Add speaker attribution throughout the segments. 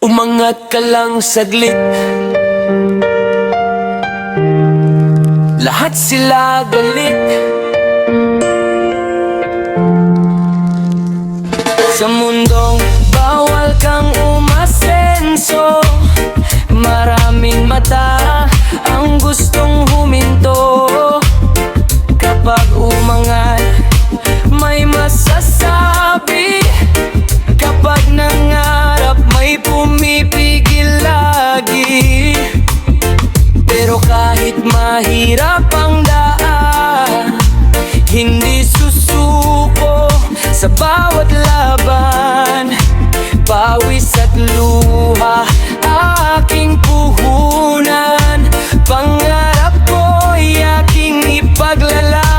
Speaker 1: Umangat ka lang saglit, lahat sila galit. Sa mundong bawal kang umasenso, maraming mata ang gustong huminto. Kapag umangat, may masasabi. Kapag nangarap, may pumipigil lagi. Pero kahit mahirap ang daan, hindi susuko sa bawat laban. Pawis at luha aking puhunan, pangarap ko'y aking ipaglalaban.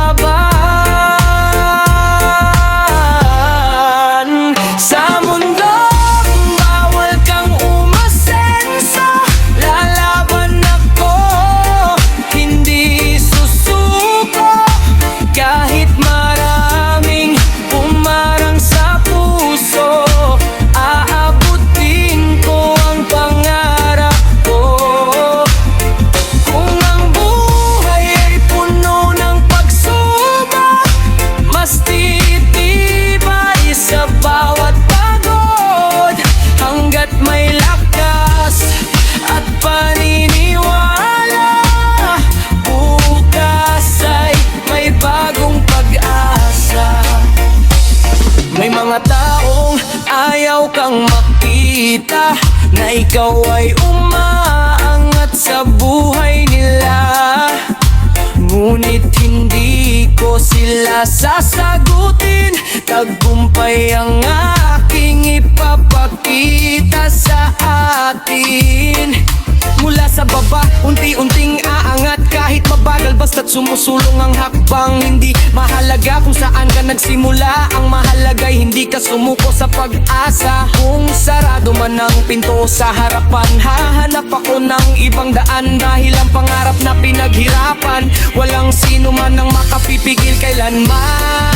Speaker 1: Sa mundong bawal kang umasenso, lalaban ako, hindi susuko. Kahit maraming umarang sa puso, aabutin ko ang pangarap ko. Kung ang buhay ay puno ng pagsubok, mas titibay sa bawat pagod. Hanggat may lakas at paniniwala, bukas ay may bagong pag-asa. May mga taong ayaw kang makita, na ikaw ay umaangat sa buhay nila. Ngunit hindi ko sila sasagutin, tagumpay ang aking ipapakita sa atin. Mula sa baba, unti-unting aangat, kahit mabagal basta't sumusulong ang hakbang. Hindi mahalaga kung saan ka nagsimula, ang mahalaga'y hindi ka sumuko sa pag-asa. Kung sarado man ang pinto sa harapan, hahanap ako ng ibang daan. Dahil ang pangarap na pinaghirapan, walang sino man ang makapipigil kailanman.